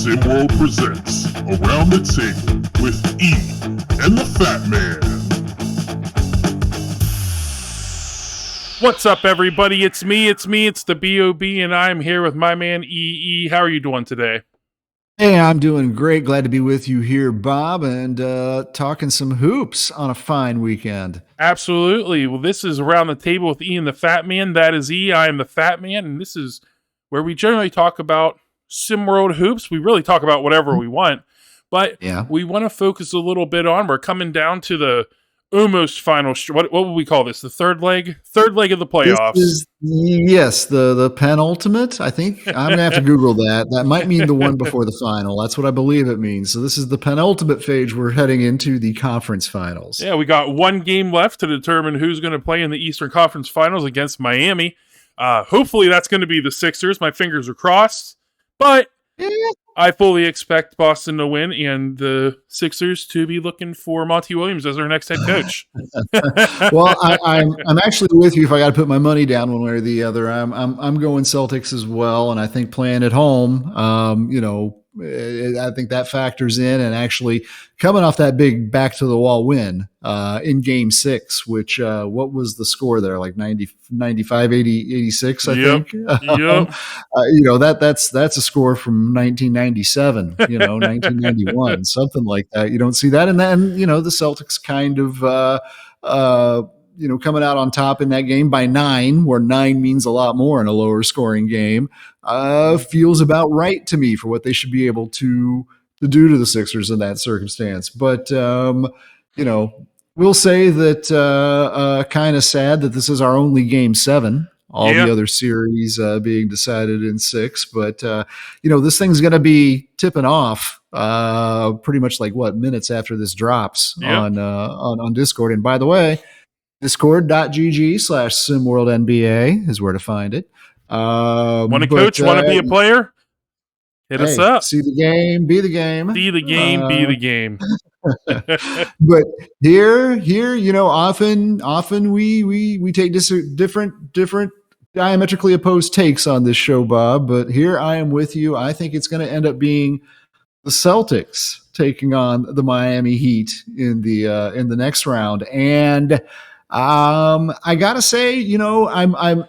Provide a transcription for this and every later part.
SimWorld presents Around the Table with E and the Fat Man. What's up, everybody? It's me, it's the B.O.B., and I'm here with my man, E.E. How are you doing today? Hey, I'm doing great. Glad to be with you here, Bob, and talking some hoops on a fine weekend. Absolutely. Well, this is Around the Table with E and the Fat Man. That is E, I am the Fat Man, and this is where we generally talk about SimWorld hoops. We really talk about whatever we want, but we want to focus a little bit on, we're coming down to the almost final, what would we call this? The third leg? Third leg of the playoffs. Yes, the penultimate, I think. I'm going to have to Google that. That might mean the one before the final. That's what I believe it means. So this is the penultimate phase. We're heading into the conference finals. Yeah, we got one game left to determine who's going to play in the Eastern Conference Finals against Miami. Hopefully that's going to be the Sixers. My fingers are crossed. But I fully expect Boston to win and the Sixers to be looking for Monty Williams as their next head coach. Well, I'm actually with you. If I got to put my money down one way or the other, I'm going Celtics as well. And I think playing at home, I think that factors in. And actually coming off that big back to the wall win in Game 6, which what was the score there? Like 95, 80, 86, I think. Yep. That's a score from 1997, 1991, something like that. You don't see that. And then, the Celtics kind of, coming out on top in that game by 9, where 9 means a lot more in a lower scoring game, feels about right to me for what they should be able to do to the Sixers in that circumstance. But, we'll say that kind of sad that this is our only Game 7. All the other series being decided in 6. But, this thing's going to be tipping off pretty much like minutes after this drops on Discord. And by the way, discord.gg/SimWorld NBA is where to find it. Want to coach? Want to be a player? Hit us up. See the game, be the game. See the game, be the game. But here, often we take different diametrically opposed takes on this show, Bob. But here I am with you. I think it's going to end up being the Celtics taking on the Miami Heat in the next round. And I gotta say, I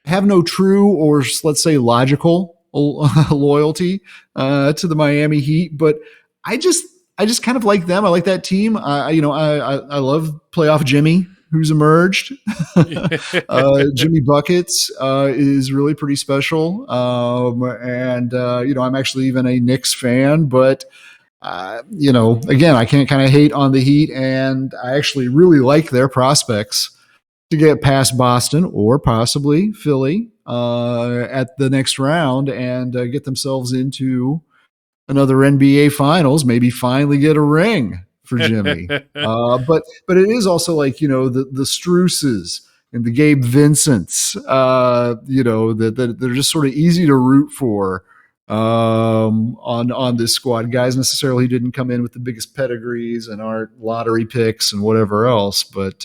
have no true or let's say logical loyalty to the Miami Heat, but I just kind of like them. I like that team. I love playoff Jimmy, who's emerged. Jimmy Buckets is really pretty special. I'm actually even a Knicks fan, but again, I can't kind of hate on the Heat, and I actually really like their prospects to get past Boston or possibly Philly at the next round and get themselves into another NBA Finals, maybe finally get a ring for Jimmy. But it is also like, the Struces and the Gabe Vincents, that they're just sort of easy to root for on this squad. Guys necessarily didn't come in with the biggest pedigrees and aren't lottery picks and whatever else, but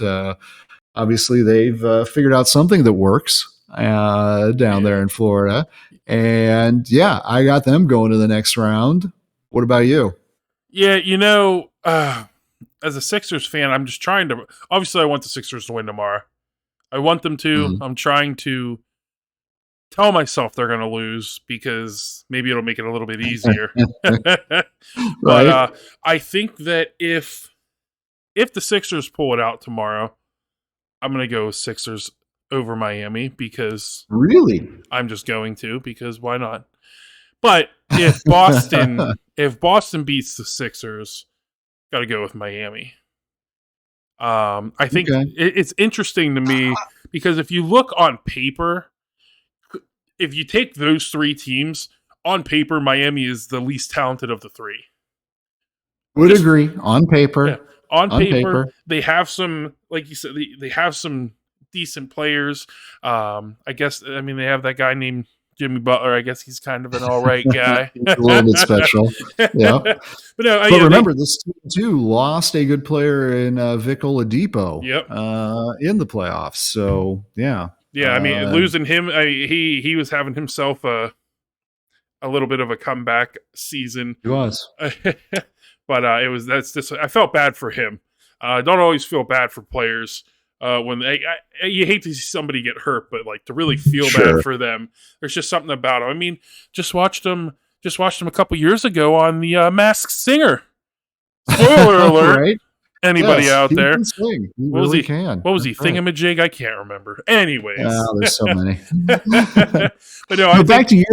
obviously they've figured out something that works down there in Florida. And I got them going to the next round. What about you? Yeah, as a Sixers fan, I'm just trying to. Obviously, I want the Sixers to win tomorrow. I want them to. Mm-hmm. I'm trying to tell myself they're going to lose because maybe it'll make it a little bit easier. But I think that if the Sixers pull it out tomorrow, I'm going to go Sixers over Miami because I'm just going to, because why not? But if Boston beats the Sixers, got to go with Miami. I think it's interesting to me because if you look on paper, if you take those three teams on paper, Miami is the least talented of the three. Would agree on paper. Yeah. On paper, they have some, like you said, they have some decent players. I guess, they have that guy named Jimmy Butler. I guess he's kind of an all right guy. A little bit special. Yeah. But remember, this team too lost a good player in Vic Oladipo in the playoffs. So, yeah. Yeah, losing him, he was having himself a a little bit of a comeback season. He was. But I felt bad for him. I don't always feel bad for players when you hate to see somebody get hurt, but like to really feel bad for them. There's just something about him. I mean, just watched him a couple years ago on the Masked Singer. Spoiler alert. Right? Anybody out there? Can swing. He what really was he? can. What was he? That's right. Thingamajig? I can't remember. Anyways, There's so many. But no, I back to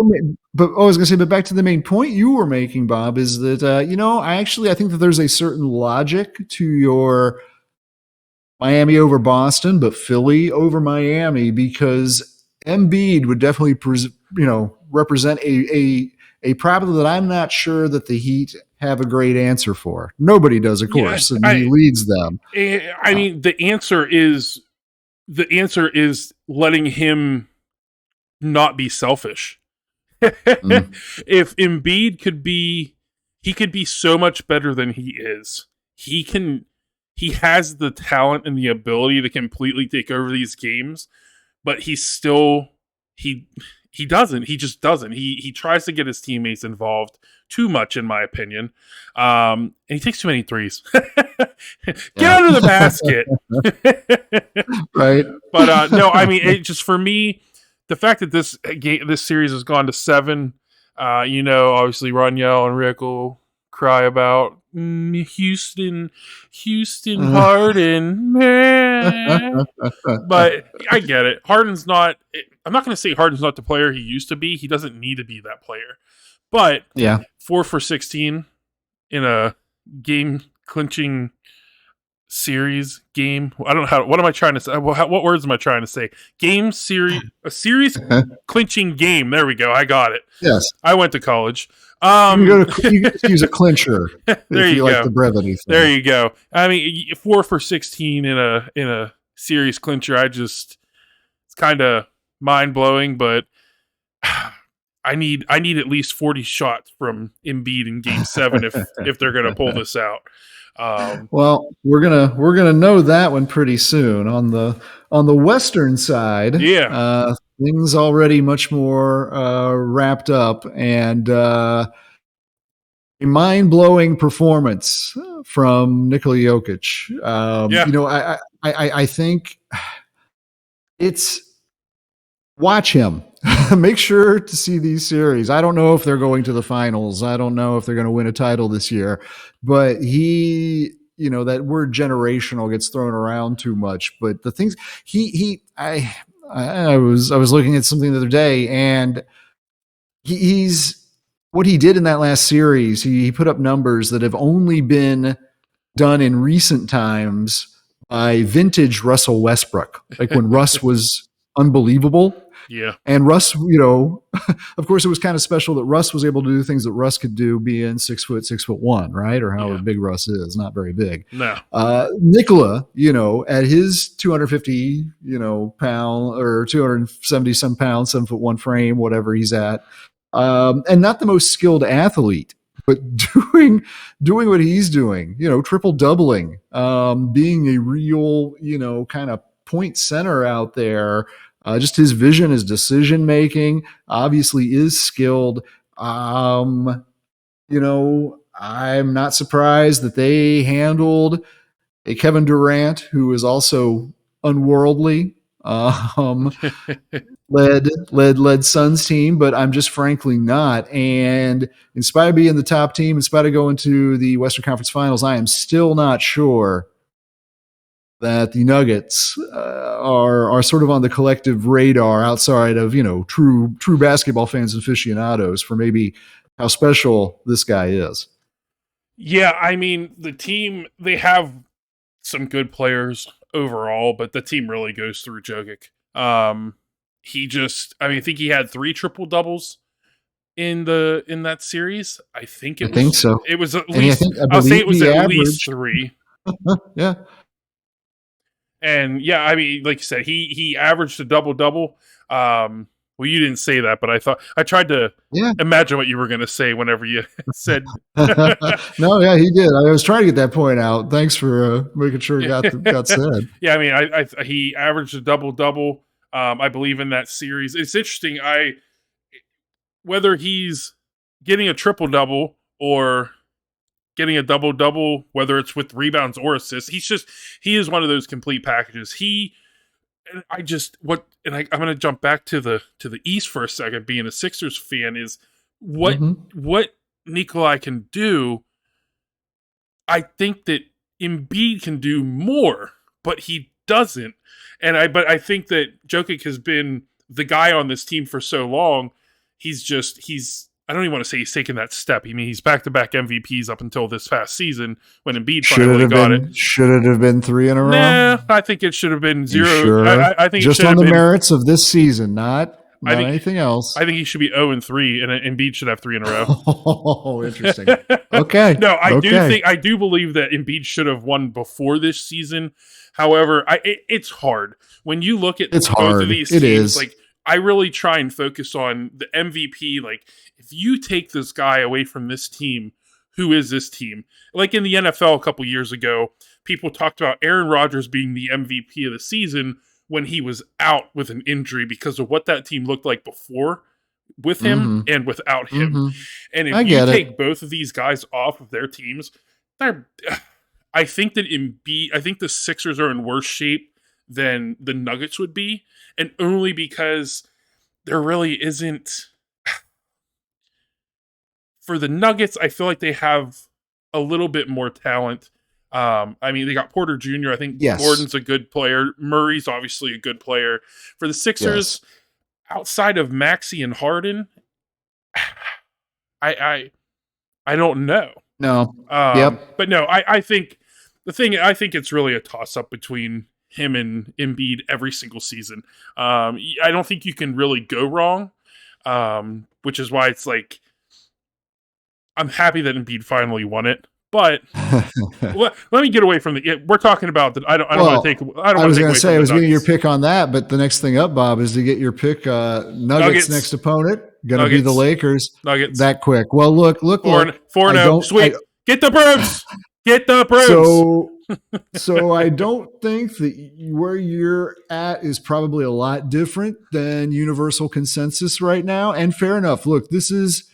back to the main point you were making, Bob, is that I think that there's a certain logic to your Miami over Boston, but Philly over Miami, because Embiid would definitely represent a problem that I'm not sure that the Heat have a great answer for. Nobody does, of course, and he leads them. I mean, the answer is letting him not be selfish. If Embiid could be so much better than he is. He has the talent and the ability to completely take over these games, but he doesn't. He just doesn't. He tries to get his teammates involved too much, in my opinion. And he takes too many threes. Get under the basket. Right. But no, I mean, it just, for me, the fact that this series has gone to 7, obviously Raniel and Rick will cry about Houston Harden. But I get it. I'm not going to say Harden's not the player he used to be. He doesn't need to be that player. But 4 for 16 in a game-clinching series game. I don't know what am I trying to say? What words am I trying to say? A series clinching game. There we go. I got it. Yes. I went to college. You can use a clincher. There you go. Like the brevity thing. There you go. I mean, 4 for 16 in a series clincher. It's kind of mind blowing, but I need at least 40 shots from Embiid in Game 7 if they're gonna pull this out. Well, we're gonna know that one pretty soon. On the Western side, things already much more wrapped up, and a mind-blowing performance from Nikola Jokic. I think it's watch him. Make sure to see these series. I don't know if they're going to the finals. I don't know if they're going to win a title this year, but that word generational gets thrown around too much. But the things I was looking at something the other day, and he's what he did in that last series. He put up numbers that have only been done in recent times by vintage Russell Westbrook, like when Russ was unbelievable. Yeah. And Russ, of course, it was kind of special that Russ was able to do things that Russ could do being 6'1", right? Or however big Russ is, not very big. No. Nikola, at his 250, pound or 270 some pounds, 7'1" frame, whatever he's at, and not the most skilled athlete, but doing what he's doing, triple doubling, being a real, kind of point center out there. Just his vision, his decision making, obviously is skilled. I'm not surprised that they handled a Kevin Durant who is also unworldly. Led Suns team, but I'm just frankly not. And in spite of being the top team, in spite of going to the Western Conference Finals, I am still not sure that the Nuggets are sort of on the collective radar outside of true basketball fans and aficionados for maybe how special this guy is. Yeah, I mean, the team, they have some good players overall, but the team really goes through Jokic. I think he had 3 triple doubles in that series. I think so. It was at least. I'll say it was at least 3. Yeah. And yeah, I mean, like you said, he averaged a double-double. Well, you didn't say that, but I tried to imagine what you were going to say whenever you said. No, yeah, he did. I was trying to get that point out. Thanks for making sure it got said. Yeah, I mean, he averaged a double-double. I believe in that series. It's interesting. Whether he's getting a triple-double or getting a double-double, whether it's with rebounds or assists. He is one of those complete packages. I'm going to jump back to the East for a second. Being a Sixers fan, is what Nikolai can do. I think that Embiid can do more, but he doesn't. But I think that Jokic has been the guy on this team for so long. I don't even want to say he's taken that step. I mean, he's back-to-back MVPs up until this past season when Embiid finally got it. Should it have been 3 in a row? Nah, I think it should have been 0. Sure? I think just it on the been, merits of this season, not anything else. I think he should be 0-3, and Embiid should have 3 in a row. Oh, interesting. Okay. No, I do believe that Embiid should have won before this season. However, it's hard when you look at both of these teams. Is. Like, I really try and focus on the MVP. Like, if you take this guy away from this team, who is this team? Like in the NFL a couple years ago, people talked about Aaron Rodgers being the MVP of the season when he was out with an injury because of what that team looked like before with him and without him. And if you take both of these guys off of their teams, I think the Sixers are in worse shape than the Nuggets would be, and only because there really isn't. For the Nuggets, I feel like they have a little bit more talent. I mean, they got Porter Jr. I think Gordon's a good player. Murray's obviously a good player. For the Sixers, outside of Maxey and Harden, I don't know. No. But no, I think it's really a toss-up between him and Embiid every single season. I don't think you can really go wrong, which is why it's like, I'm happy that Embiid finally won it, but let me get away from we're talking about that. I don't want to take. I was going to say I was getting your pick on that, but the next thing up, Bob, is to get your pick. Nuggets next opponent going to be the Lakers. Nuggets that quick. Well, look, 4-0. Sweet. Get the brooms. Get the brooms. So I don't think that where you're at is probably a lot different than universal consensus right now. And fair enough. Look, this is.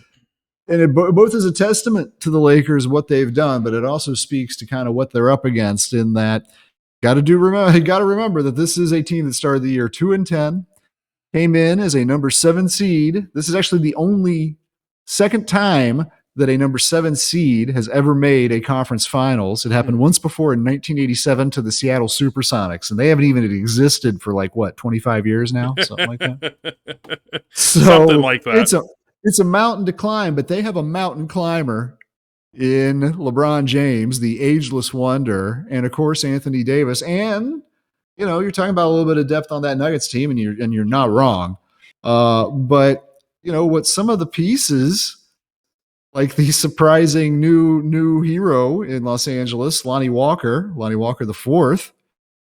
And it both is a testament to the Lakers, what they've done, but it also speaks to kind of what they're up against in that got to remember that this is a team that started the year 2-10, came in as a number 7 seed. This is actually the only second time that a number 7 seed has ever made a conference finals. It happened once before in 1987 to the Seattle Supersonics, and they haven't even existed for 25 years now, something like that. Something like that. It's a mountain to climb, but they have a mountain climber in LeBron James, the ageless wonder, and of course Anthony Davis. And you're talking about a little bit of depth on that Nuggets team, and you're not wrong. But what some of the pieces, like the surprising new hero in Los Angeles, Lonnie Walker the fourth.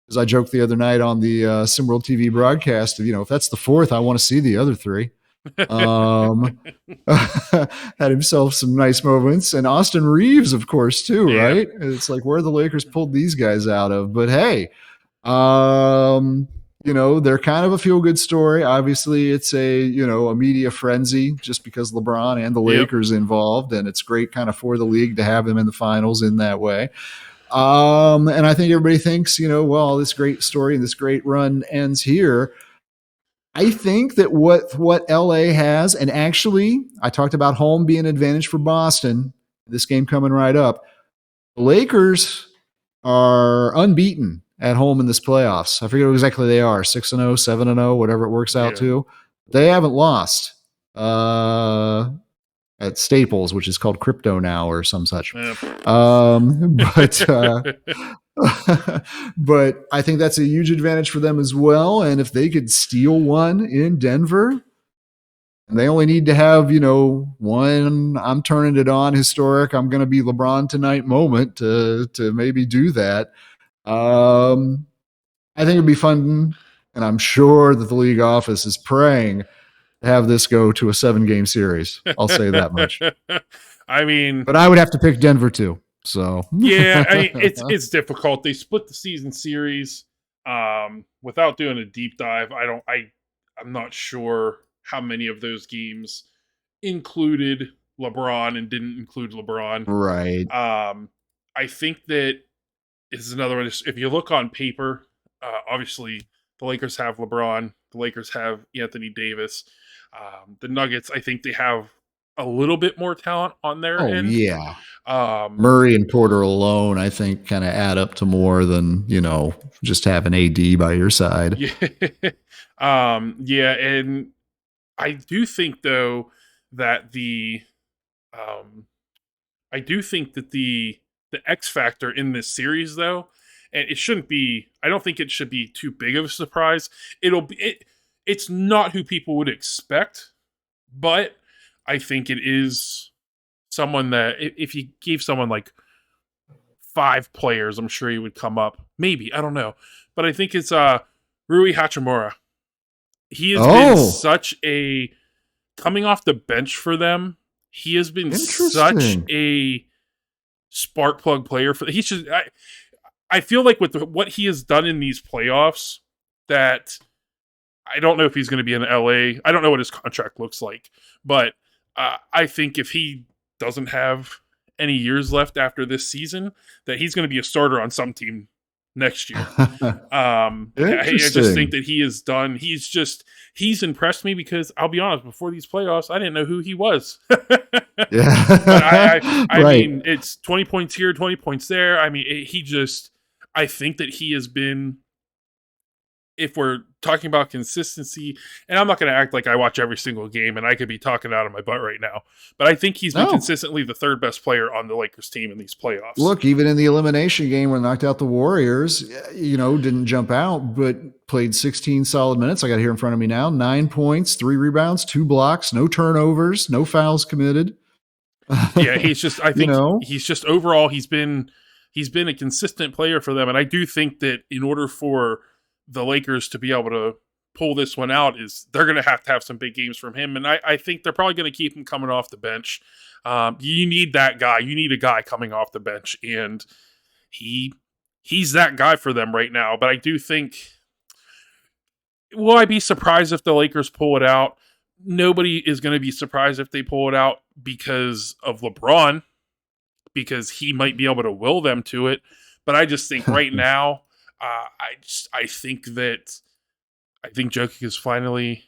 As I joked the other night on the SimWorld TV broadcast, if that's the fourth, I want to see the other 3. Had himself some nice moments, and Austin Reeves, of course, too, right? It's like where the Lakers pulled these guys out of. But hey, they're kind of a feel-good story. Obviously, it's a media frenzy just because LeBron and the Lakers involved, and it's great kind of for the league to have them in the finals in that way. And I think everybody thinks, this great story and this great run ends here. I think that what LA has, and actually I talked about home being an advantage for Boston, this game coming right up. The Lakers are unbeaten at home in this playoffs. I forget what exactly they are, 6-0, 7-0, whatever it works out to. They haven't lost at Staples, which is called Crypto now or some such. But I think that's a huge advantage for them as well. And if they could steal one in Denver, and they only need to have, one I'm turning it on historic, I'm going to be LeBron tonight moment to maybe do that. I think it'd be fun. And I'm sure that the league office is praying to have this go to a 7-game series. I'll say that much. I mean, but I would have to pick Denver too. So yeah, I mean, it's difficult. They split the season series without doing a deep dive. I'm not sure how many of those games included LeBron and didn't include LeBron. Right. I think that is another one. If you look on paper, obviously the Lakers have LeBron, the Lakers have Anthony Davis. The Nuggets, I think they have a little bit more talent on their Oh, end. yeah. Murray and Porter alone, I think, kind of add up to more than, just having AD by your side. Yeah. Yeah, and I do think though that the X factor in this series though, and I don't think it should be too big of a surprise. It's not who people would expect, but I think it is someone that if you gave someone like 5 players, I'm sure he would come up. Maybe, I don't know. But I think it's Rui Hachimura. He has been such a coming off the bench for them. He has been such a spark plug player for. He's just. I feel like with what he has done in these playoffs, that I don't know if he's going to be in LA. I don't know what his contract looks like, but I think if he doesn't have any years left after this season, that he's going to be a starter on some team next year. I just think that he is done. He's impressed me because I'll be honest, before these playoffs, I didn't know who he was. Yeah. But I mean, it's 20 points here, 20 points there. I mean, I think that he has been, if we're talking about consistency, and I'm not going to act like I watch every single game and I could be talking out of my butt right now, but I think he's been consistently the third best player on the Lakers team in these playoffs. Look, even in the elimination game when knocked out the Warriors, didn't jump out, but played 16 solid minutes. I got it here in front of me now. 9 points, 3 rebounds, 2 blocks, no turnovers, no fouls committed. Yeah, he's just, I think he's just overall, he's been a consistent player for them. And I do think that in order for the Lakers to be able to pull this one out, they're going to have some big games from him. And I think they're probably going to keep him coming off the bench. You need that guy. You need a guy coming off the bench. And he's that guy for them right now. But I do think, will I be surprised if the Lakers pull it out? Nobody is going to be surprised if they pull it out because of LeBron, because he might be able to will them to it. But I just think right now, I think Jokic is finally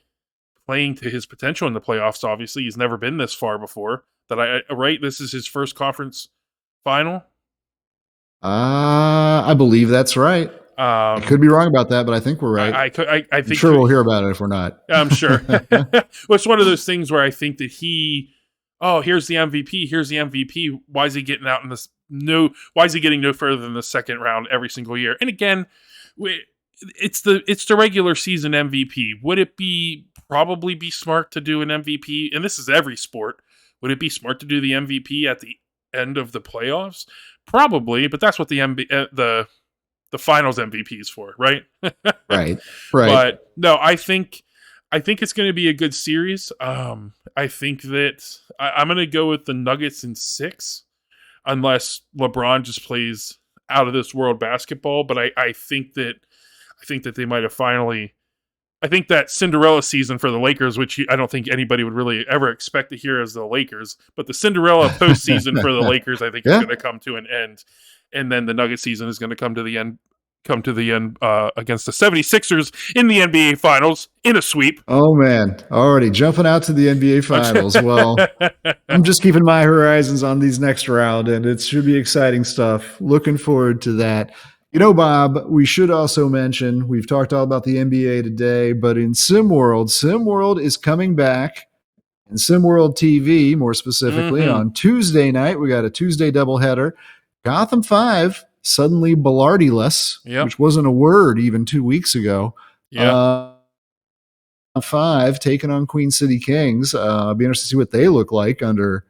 playing to his potential in the playoffs. Obviously, he's never been this far before. This is his first conference final. I believe that's right. I could be wrong about that, but I think we're right. I think I'm sure we'll hear about it if we're not. I'm sure. Well, it's one of those things where I think that here's the MVP. Here's the MVP. Why is he getting out in this? Why is he getting no further than the second round every single year? And again, it's the regular season MVP. Would it probably be smart to do an MVP? And this is every sport. Would it be smart to do the MVP at the end of the playoffs? Probably, but that's what the finals MVP is for, right? Right. But no, I think it's going to be a good series. I think that I'm going to go with the Nuggets in 6, unless LeBron just plays out of this world basketball. But I think that they might have finally. I think that Cinderella season for the Lakers, which I don't think anybody would really ever expect to hear as the Lakers, but the Cinderella postseason for the Lakers, I think is going to come to an end, and then the Nugget season is going to come to the end against the 76ers in the NBA Finals in a sweep. Oh, man. Already jumping out to the NBA Finals. Well, I'm just keeping my horizons on these next round, and it should be exciting stuff. Looking forward to that. Bob, we should also mention, we've talked all about the NBA today, but in SimWorld is coming back. In SimWorld TV, more specifically, on Tuesday night, we got a Tuesday doubleheader. Gotham 5, suddenly Ballardy-less, which wasn't a word even 2 weeks ago. 5 taking on Queen City Kings. I'll be interested to see what they look like under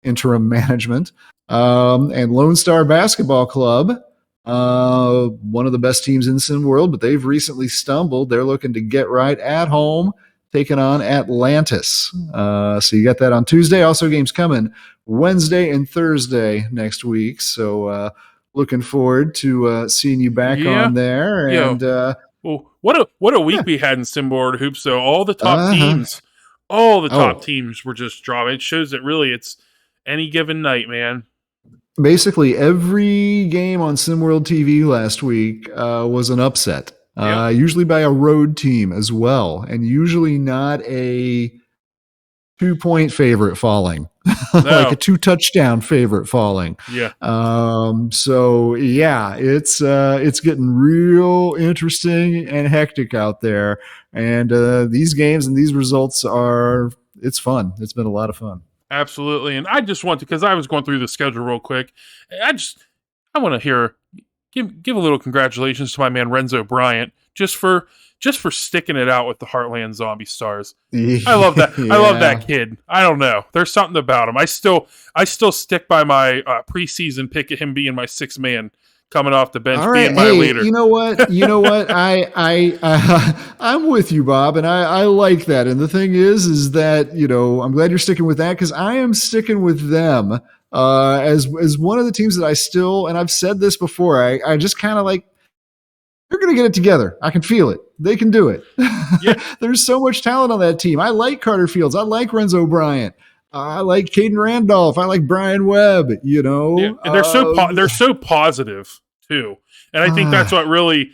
interim management. And Lone Star Basketball Club, one of the best teams in SimWorld, but they've recently stumbled. They're looking to get right at home, taking on Atlantis. So you got that on Tuesday. Also games coming Wednesday and Thursday next week. So looking forward to seeing you back on there. And well, what a week we had in SimWorld Hoops. So all the top teams all the top Oh, teams were just dropping. It shows that really it's any given night, man. basically every game on SimWorld TV last week was an upset. Yep. Usually by a road team as well, and usually not a 2-point favorite falling, like a No. 2-touchdown favorite falling. Yeah. So yeah, it's getting real interesting and hectic out there, and these games and these results it's fun. It's been a lot of fun. Absolutely. And I just want to, because I was going through the schedule real quick. I want to give a little congratulations to my man Renzo Bryant just for sticking it out with the Heartland Zombie Stars. I love that. Yeah. I love that kid. I don't know. There's something about him. I still stick by my preseason pick of him being my sixth man coming off the bench, All right. being my Hey, leader. you know what? I'm with you, Bob, and I like that. And the thing is that I'm glad you're sticking with that because I am sticking with them as one of the teams that I still, and I've said this before. I just kind of like they're going to get it together. I can feel it. They can do it. Yeah. There's so much talent on that team. I like Carter Fields. I like Renzo Bryant. I like Caden Randolph. I like Brian Webb. Yeah. And they're so positive too, and I think that's what really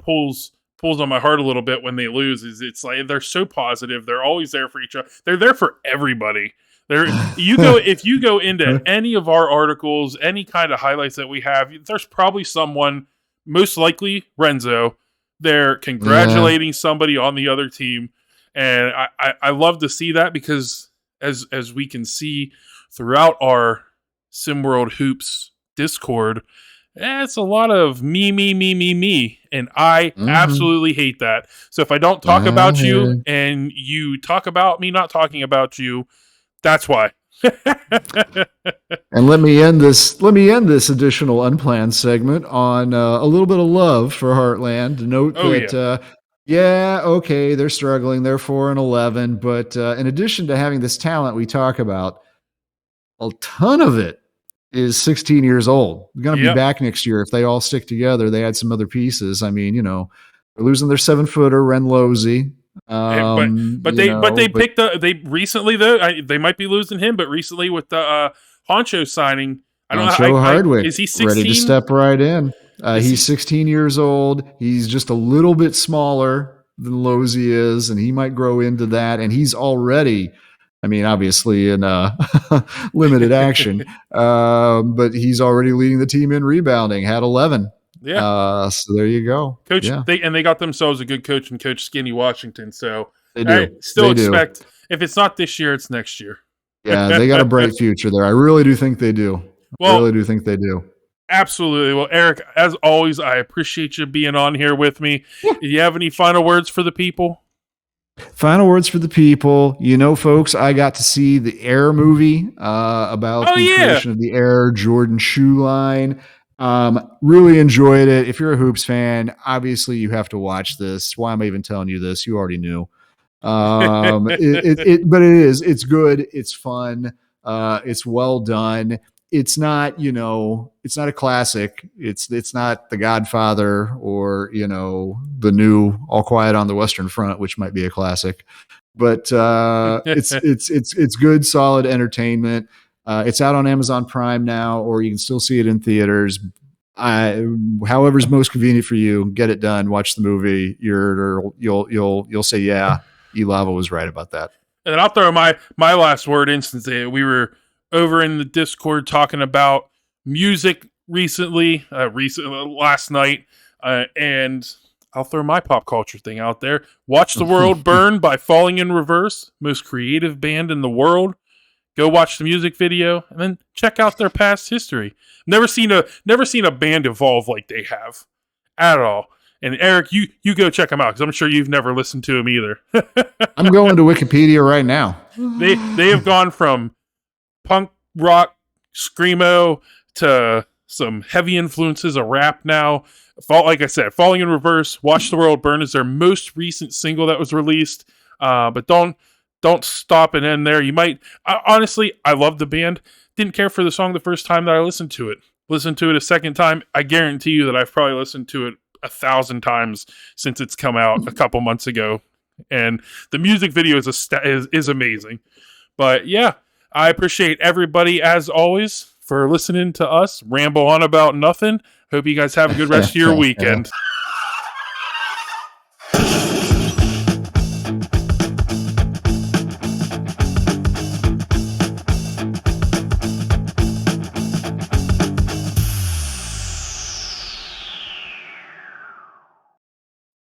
pulls on my heart a little bit when they lose. Is it's like they're so positive. They're always there for each other. They're there for everybody. If you go into any of our articles, any kind of highlights that we have, there's probably someone, most likely Renzo, they're congratulating somebody on the other team, and I love to see that because as we can see throughout our SimWorld Hoops Discord, it's a lot of me, and I absolutely hate that. So if I don't talk about you and you talk about me not talking about you, that's why. And let me end this additional unplanned segment on a little bit of love for Heartland. To note okay, they're struggling. They're 4-11, but in addition to having this talent we talk about, a ton of it is 16 years old. They're going to be back next year if they all stick together. They had some other pieces. I mean, they're losing their 7-footer, Ren Losey. They recently though they might be losing him, but recently with the Honcho signing, I don't know. Hardwick is he 16? Ready to step right in? He's 16 years old. He's just a little bit smaller than Losey is, and he might grow into that. And he's already, I mean, obviously in limited action, but he's already leading the team in rebounding. Had 11. Yeah. So there you go, Coach. Yeah. They got themselves a good coach in Coach Skinny Washington. So they do. I still expect if it's not this year, it's next year. Yeah, they got a bright future there. I really do think they do. Absolutely. Well, Eric, as always, I appreciate you being on here with me. Yeah. Do you have any final words for the people? Final words for the people. Folks, I got to see the Air movie about creation of the Air Jordan shoe line. Really enjoyed it. If you're a Hoops fan, obviously you have to watch this. Why am I even telling you this? You already knew. But it's good. It's fun. It's well done. It's not, it's not a classic. It's not The Godfather or, the new All Quiet on the Western Front, which might be a classic, but, it's good, solid entertainment. It's out on Amazon Prime now, or you can still see it in theaters. However's most convenient for you, get it done. Watch the movie. You'll say, yeah, Elava was right about that. And then I'll throw my last word instance. We were over in the Discord talking about music last night, and I'll throw my pop culture thing out there. Watch The World Burn by Falling in Reverse, most creative band in the world. Go watch the music video and then check out their past history. Never seen a band evolve like they have at all. And Eric, you go check them out because I'm sure you've never listened to them either. I'm going to Wikipedia right now. They have gone from punk rock screamo to some heavy influences of rap now. Like I said, Falling in Reverse, Watch the World Burn is their most recent single that was released. But don't stop and end there. You might honestly, I love the band. Didn't care for the song the first time that I listened to it. Listened to it a second time. I guarantee you that I've probably listened to it 1,000 times since it's come out a couple months ago. and the music video is amazing. But yeah, I appreciate everybody as always for listening to us ramble on about nothing. Hope you guys have a good rest of your weekend.